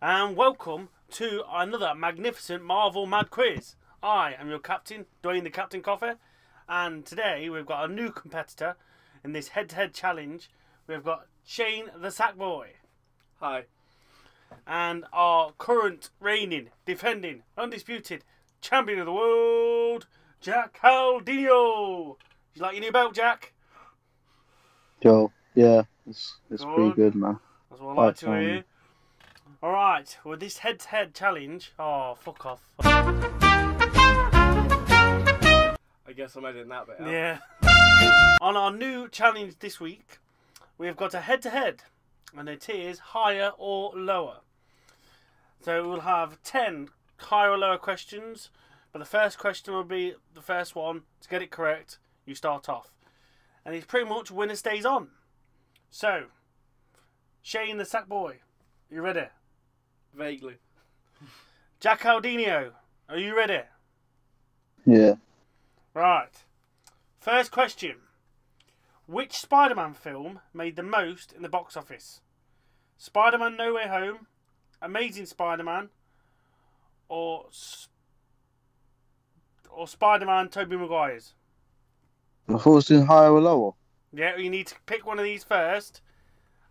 and welcome to another magnificent Marvel Mad Quiz. I am your captain, Duane the Captain Coffee, and today we've got a new competitor in this head-to-head challenge. We've got Shane the Sackboy. Hi. And our current reigning, defending, undisputed champion of the world, Jack Haldino. You like your new belt, Jack? Joe, yeah, it's pretty good, man. That's what I like to hear. Alright, well this head-to-head challenge... Oh, fuck off. I guess I'm editing that bit out. Yeah. On our new challenge this week, we've got a head-to-head, and it is higher or lower. So we'll have 10 higher or lower questions, but the first question will be the first one. To get it correct, you start off. And it's pretty much winner stays on. So, Shane the Sackboy, you ready? Vaguely. Jack Haldino, are you ready? Yeah. Right. First question. Which Spider-Man film made the most in the box office? Spider-Man No Way Home, Amazing Spider-Man, or Spider-Man Tobey Maguire's? I thought it was doing higher or lower. Yeah, you need to pick one of these first,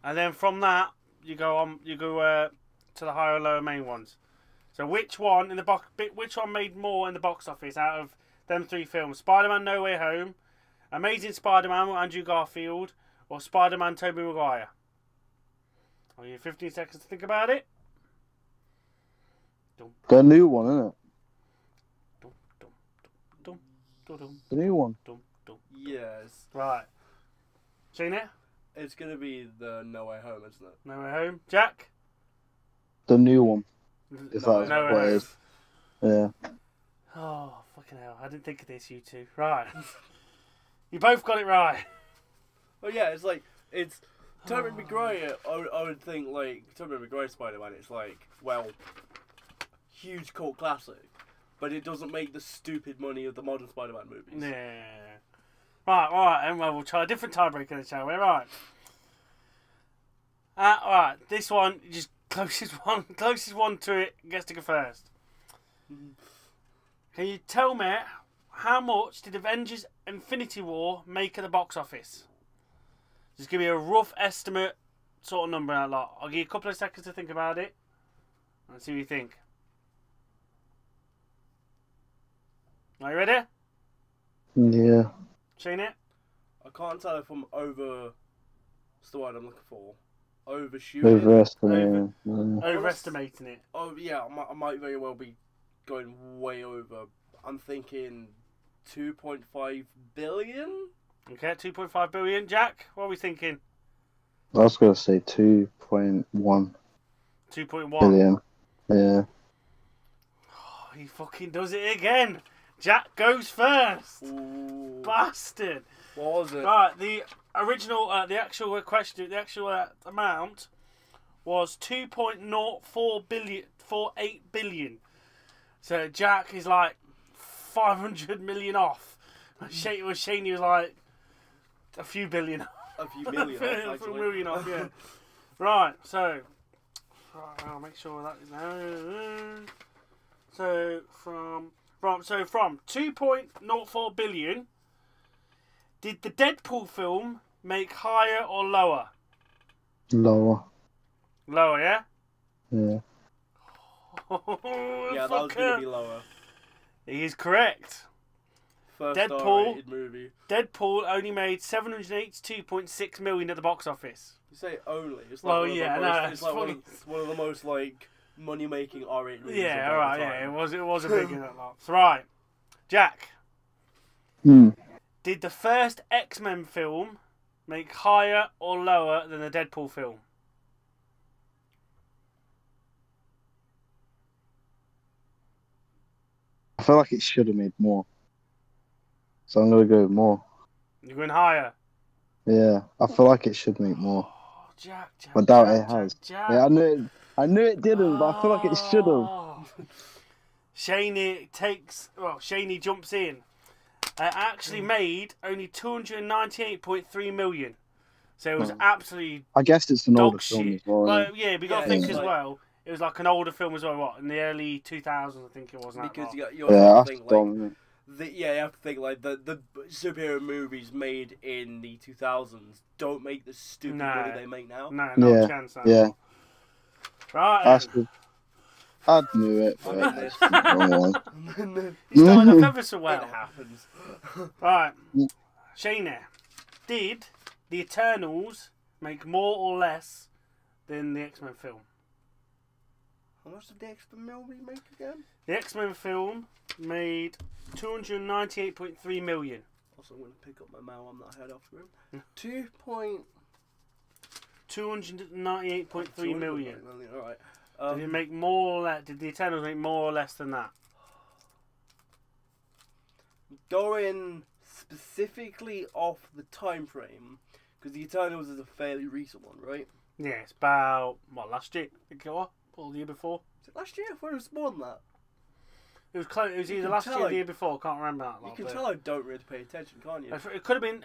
and then from that you go on. You go to the higher or lower main ones. So which one in the box? Which one made more in the box office out of them three films? Spider-Man No Way Home, Amazing Spider-Man with Andrew Garfield, or Spider-Man Tobey Maguire? I'll give you 15 seconds to think about it. The new one, isn't it? The new one. Yes. Right. Seen it? It's going to be the No Way Home, isn't it? No Way Home. Jack? The new one. If No that's Way what it Home. is. Yeah. Oh, fucking hell. I didn't think of this, you two. Right. You both got it right. Oh, yeah, it's Tobey Maguire. I would think, Tobey Maguire Spider-Man, it's huge cult classic. But it doesn't make the stupid money of the modern Spider-Man movies. Yeah. Right, and we'll try a different tiebreaker then, shall we? Right. Alright, this one, just closest one to it gets to go first. Can you tell me how much did Avengers Infinity War make at the box office? Just give me a rough estimate sort of number out lot. I'll give you a couple of seconds to think about it. And see what you think. Are you ready? Yeah. Seen it? I can't tell if I'm over... What's the word I'm looking for? Overshooting? Overestimating. Overestimating it. Oh, yeah, I might very well be going way over. I'm thinking 2.5 billion? Okay, 2.5 billion. Jack, what are we thinking? I was going to say 2.1 2.1 billion. Yeah. Oh, he fucking does it again. Jack goes first. Ooh. Bastard. What was it? Right, the original, the actual question, the actual amount was 2.0448 billion. So Jack is like 500 million off. Shane was like a few billion. A few million off, A few million off, yeah. Right, so I'll make sure that is now. So from 2.04 billion, did the Deadpool film make higher or lower? Lower. Lower, yeah? Yeah. Yeah, that was going to be lower. He is correct. First Deadpool R-rated movie. Deadpool only made 782.6 million at the box office. You say only. It's Well, one of the yeah, most, no, it's it's like funny. one of the most money-making R-rated movies. Yeah, of all alright, time. yeah, it was a big one. Right. Jack, did the first X-Men film make higher or lower than the Deadpool film? I feel like it should have made more. So I'm going to go with more. You're going higher? Yeah. I feel like it should make more. Oh, Jack. I doubt it has. Jack. Yeah, I knew it didn't, but I feel like it should have. Shaney jumps in. Actually made only 298.3 million. So it was absolutely I guess it's an older dog film shit. as well. Well, yeah, we got to think as like- well. it was like an older film as well. What, in the early 2000s, I think it was. Because you you Yeah, have to that's think dumb. like you have to think like the superhero movies made in the 2000s don't make the stupid money they make now. No, no Yeah, chance. No. yeah. Right. That's good. I knew it, I but mean, it's the wrong one. He's starting off ever so well. It happens. Right. Shayna, did the Eternals make more or less than the X-Men film? How much did the X-Men movie make again? The X-Men film made 298.3 million. Also, I'm going to pick up my mail. I'm not head off the room. 298.3 million. All right. Did it make more or less? Did the Eternals make more or less than that? Going specifically off the time frame, because the Eternals is a fairly recent one, right? Yeah, it's about last year, I think it was, or the year before. Was it last year? I thought it was more than that. It was close. It was You either can last tell year or the year before. Can't remember that. You can tell I don't really pay attention, can't you? It could have been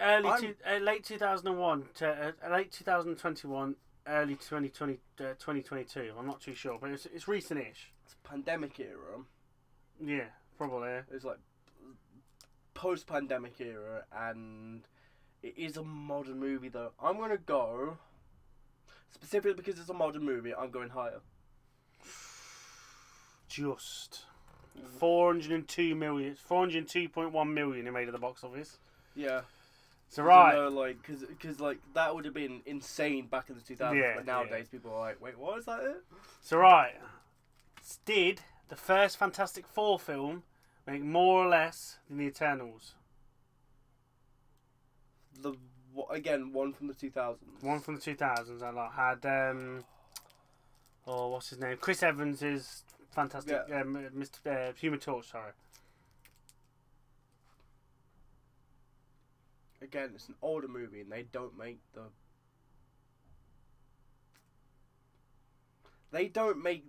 late 2001 to late 2021, early 2022. I'm not too sure, but it's recent-ish. It's pandemic era. Yeah, probably. Yeah. It's like post-pandemic era, and it is a modern movie though. I'm gonna go specifically because it's a modern movie. I'm going higher. Just 402 million, 402.1 million it made at the box office. Yeah. So right, because like that would have been insane back in the 2000s, Yeah, but nowadays people are like, wait, what is that? It? so right, did the first Fantastic Four film make more or less than the Eternals? Again, one from the 2000s. One from the 2000s. I had what's his name? Chris Evans is fantastic. Yeah. Mr. Human Torch. Sorry. Again, it's an older movie, and they don't make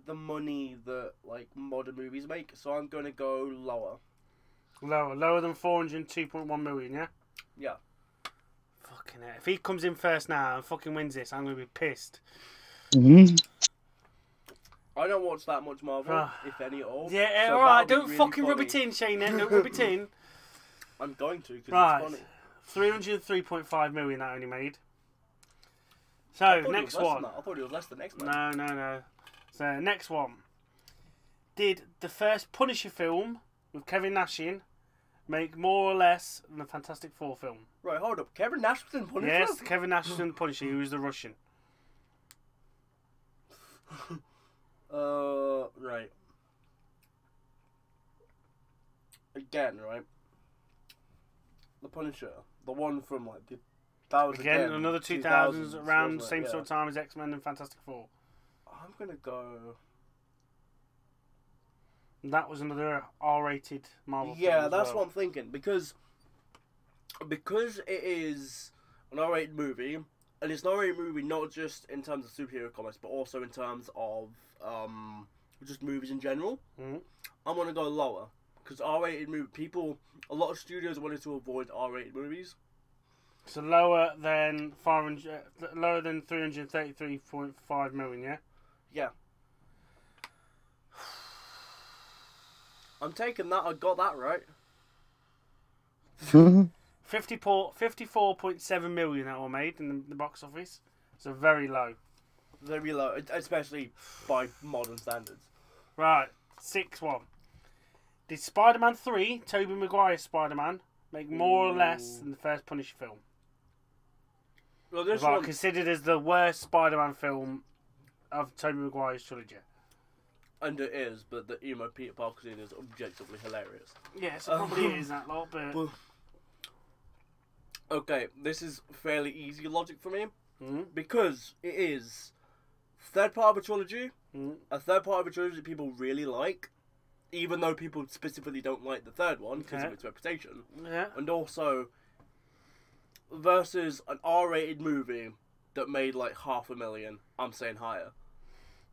the money that like modern movies make. So I'm gonna go lower. Lower than 402.1 million. Yeah. Yeah. Fucking hell. If he comes in first now and fucking wins this, I'm gonna be pissed. Mm-hmm. I don't watch that much Marvel, if any at all. Yeah, so alright. that'll Don't be fucking really rub it funny. in, Shane. Then. Don't rub it in. I'm going to because Right. it's funny. 303.5 million that only made. I So thought it next was less one. than that. I thought it was less than X-Men. No. So next one. Did the first Punisher film with Kevin Nash in make more or less than the Fantastic Four film? Right, hold up. Kevin Nash was in Punisher? Yes, Kevin Nash was in the Punisher. He was the Russian. Right. Again, right? The Punisher. The one from, like, that was Again, another 2000s, around the same sort of time as X-Men and Fantastic Four. I'm gonna go... That was another R-rated Marvel film. Yeah, as that's well. what I'm thinking. Because it is an R-rated movie, and it's an R-rated movie not just in terms of superhero comics, but also in terms of just movies in general. Mm-hmm. I'm gonna go lower because R-rated movie a lot of studios wanted to avoid R-rated movies. So lower than 333.5 million, yeah? Yeah. I'm taking that. I got that right. 54.7 million that were made in the box office. So very low. Very low, especially by modern standards. Right, 6-1. Did Spider-Man 3, Tobey Maguire's Spider-Man, make more or less than the first Punisher film? Well, this Right, one considered as the worst Spider-Man film of Tobey Maguire's trilogy. and it is, but the emo Peter Parker scene is objectively hilarious. Yes, it probably is that lot, but... Okay, this is fairly easy logic for me Mm-hmm. because it is third part of a trilogy. Mm-hmm. A third part of a trilogy people really like, even though people specifically don't like the third one because of its reputation. Yeah. And also versus an R-rated movie that made like $500,000. I'm saying higher.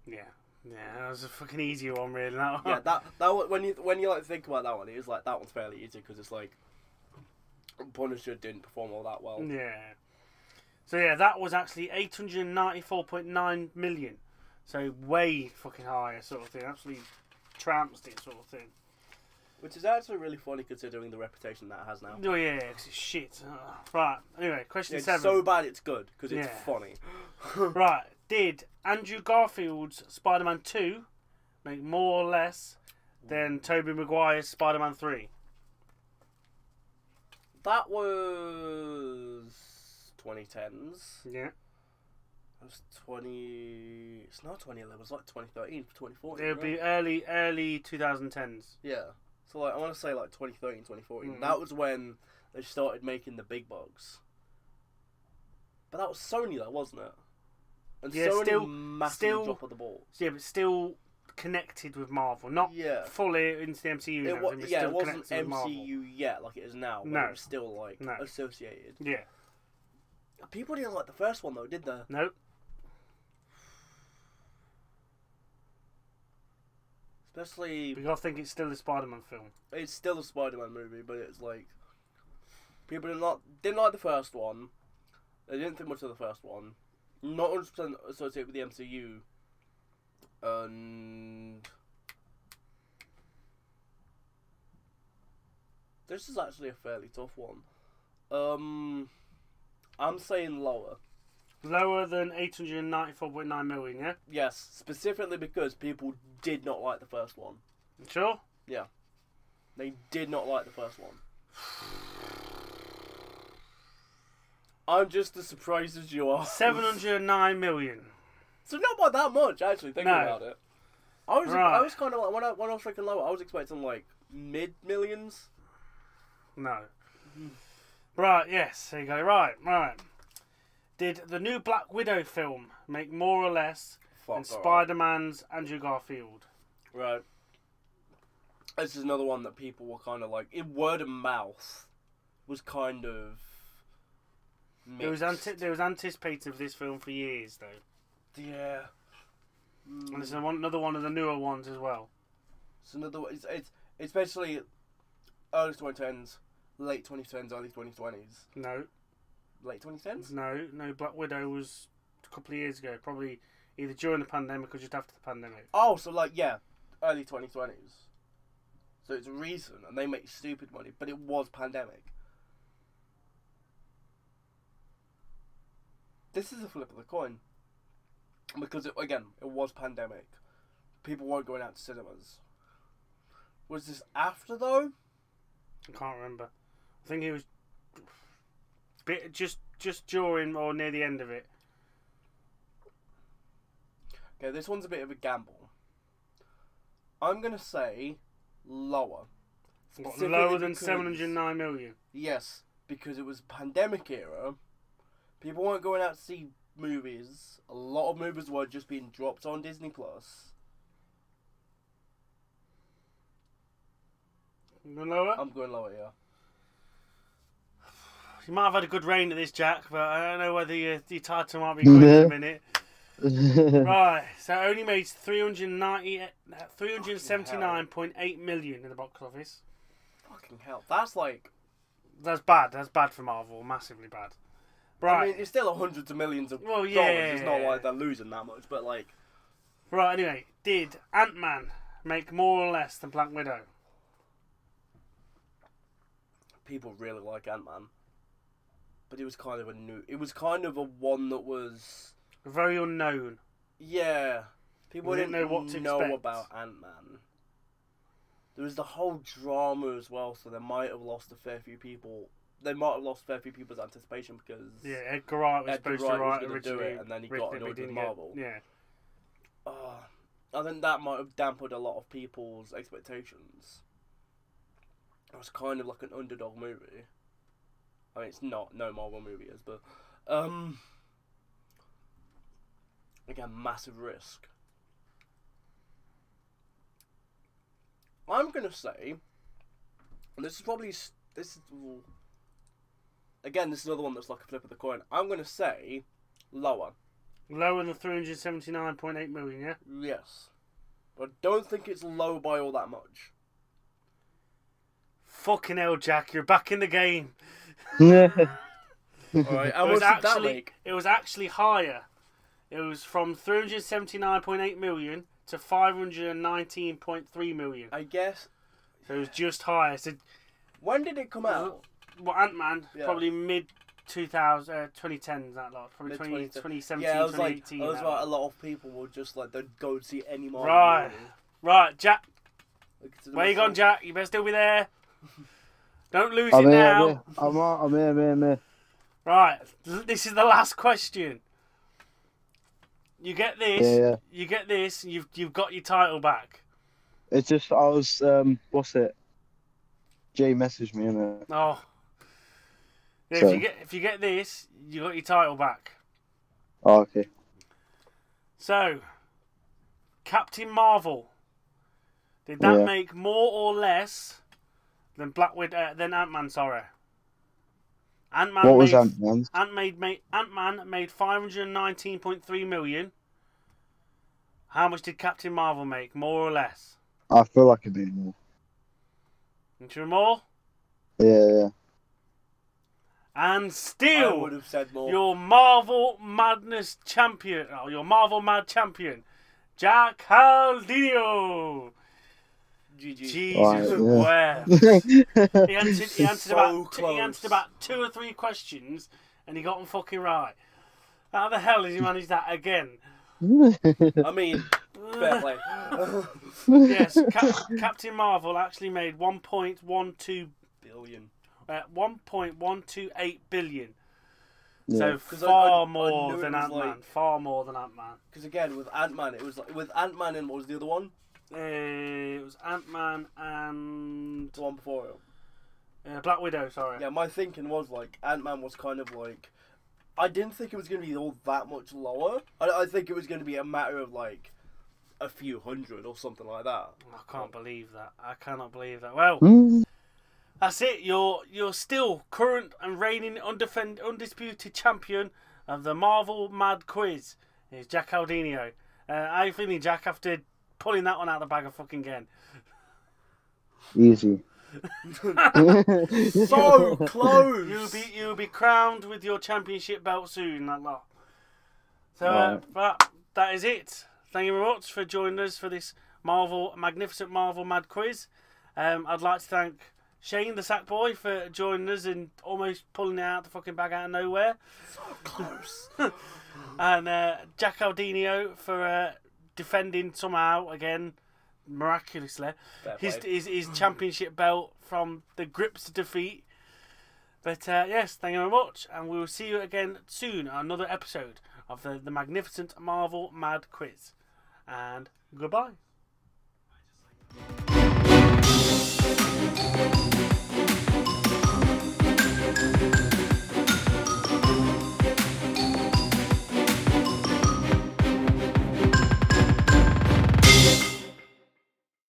Yeah. Yeah, that was a fucking easy one, really. That Yeah, that one, when you like think about that one, it's like that one's fairly easy because it's like Punisher didn't perform all that well. Yeah. So yeah, that was actually 894.9 million. So way fucking higher sort of thing. Absolutely trounced it sort of thing. Which is actually really funny considering the reputation that it has now. Oh yeah, 'cause it's shit. Right, anyway, question It's 7. so bad it's good, because it's Yeah. funny. Right, did Andrew Garfield's Spider-Man 2 make more or less than Tobey Maguire's Spider-Man 3? That was 2010s. Yeah. It was 20... It's not 2011, it was like 2013, 2014. It would be right? early 2010s. Yeah. So like I want to say like 2013, 2014. Mm. That was when they started making the big bucks. But that was Sony though, wasn't it? And Yeah, Sony massively still- dropped the ball. Yeah, but still connected with Marvel. Not Yeah. fully into the MCU. It and was, everything, but yeah, still it wasn't connected with Marvel. MCU yet like it is now. But No. it was still like No. associated. Yeah. People didn't like the first one though, did they? Nope. Especially, Because I think it's still a Spider-Man film. it's still a Spider-Man movie, but it's like people didn't like the first one. They didn't think much of the first one. Not 100% associated with the MCU. And this is actually a fairly tough one. I'm saying lower. Lower than 894.9 million, yeah? Yes, specifically because people did not like the first one. Sure? They did not like the first one. I'm just as surprised as you are. 709 million. So not by that much, actually, thinking No. about it. I Right. was kind of like, when I was thinking lower, I was expecting like mid-millions. No. Right, yes, there you go. Right. Did the new Black Widow film make more or less than Alright. Spider-Man's Andrew Garfield? Right. This is another one that people were kind of like, in word of mouth, was kind of mixed. There was anticipated for this film for years, though. Yeah. And it's another one of the newer ones as well. It's another. It's basically early 2010s, late 2010s, early 2020s. No. Late 2010s? No. Black Widow was a couple of years ago. Probably either during the pandemic or just after the pandemic. Oh, so like, yeah, early 2020s. So it's recent, and they make stupid money, but it was pandemic. This is a flip of the coin. Because, it was pandemic. People weren't going out to cinemas. Was this after, though? I can't remember. I think it was just during or near the end of it. Okay, this one's a bit of a gamble. I'm going to say lower. What, Specifically lower than because- 709 million. Yes, because it was pandemic era. People weren't going out to see movies. A lot of movies were just being dropped on Disney Plus. You going lower? I'm going lower, yeah. You might have had a good reign at this, Jack, but I don't know whether your title might be good in a minute. Right, so it only made 379.8 million in the box office. Fucking hell. That's like... That's bad. That's bad for Marvel. Massively bad. Right. I mean, it's still hundreds of millions of Well, dollars. yeah. It's not like they're losing that much, but like... Right, anyway. Did Ant-Man make more or less than Black Widow? People really like Ant-Man. But it was kind of a new... It was kind of a one that was... Very unknown. Yeah. People We didn't didn't know what to expect. about Ant-Man. There was the whole drama as well, so they might have lost a fair few people. They might have lost a fair few people's anticipation because... Yeah, Edgar Wright was Edgar supposed to Wright write was gonna do originally. it, and then he written got it, but annoyed with didn't get- Marvel. Yeah. I think that might have dampened a lot of people's expectations. It was kind of like an underdog movie. I mean, it's not. No Marvel movie is, but... Again, massive risk. I'm going to say... And this is probably... Again, this is another one that's like a flip of the coin. I'm going to say lower. Lower than 379.8 million, yeah? Yes. But I don't think it's low by all that much. Fucking hell, Jack, you're back in the game. Alright, how much did that make? It was actually higher. It was from 379.8 million to 519.3 million. I guess. So it was just higher. So, When did it come out? well, Ant-Man, Yeah. probably mid 2010s, that lot. Probably 2017, Yeah, I was like, 2018. I was that like, lot. a lot of people would just like, they'd go and see any Marvel Right. movie. Right, Jack. Like, to Where you gone, myself. Jack? You better still be there. Don't lose I'm it here, now. I'm here, I'm here. Right, this is the last question. You get this. Yeah. You get this. You've got your title back. It's just, I was, what's it? Jay messaged me, innit? Oh. Yeah, So- if you get this, you got your title back. Oh, okay. So, Captain Marvel. Did that Yeah. make more or less than than Ant-Man? Sorry. Ant-Man What was made, Ant-Man's? Ant-Man made 519.3 million. How much did Captain Marvel make? More or less? I feel like it made more. Into more? Yeah. And I still, would have said more. your Marvel Madness champion, your Marvel Mad champion, Jack Haldino. GG. Jesus, Right, where? He answered, So he close. answered about 2 or 3 questions, and he got them fucking right. How the hell has he managed that again? I mean, fair play. Yes, Captain Marvel actually made 1.12 Billion. 1.128 billion. Yeah. So 'Cause far I more knew it than was Ant-Man. like- Far more than Ant-Man. Because again, with Ant-Man, it was like, with Ant-Man and what was the other one? It was Ant-Man and The one before it. Black Widow. Sorry. Yeah, my thinking was like Ant-Man was kind of like, I didn't think it was going to be all that much lower. I think it was going to be a matter of like a few hundred or something like that. I can't believe that. I cannot believe that. Well, that's it. You're still current and reigning undisputed champion of the Marvel Mad Quiz. It's Jack Aldino. How you feeling, Jack, after pulling that one out of the bag of fucking again? Easy. So close. You'll be crowned with your championship belt soon, that lot. So Right. that is it. Thank you very much for joining us for this magnificent Marvel Mad Quiz. I'd like to thank Shane the Sack Boy for joining us and almost pulling it out the fucking bag out of nowhere. So close. And Jack Aldino for defending somehow again miraculously his championship belt from the grips of defeat. But yes, thank you very much, and we will see you again soon on another episode of the magnificent Marvel Mad Quiz. And goodbye.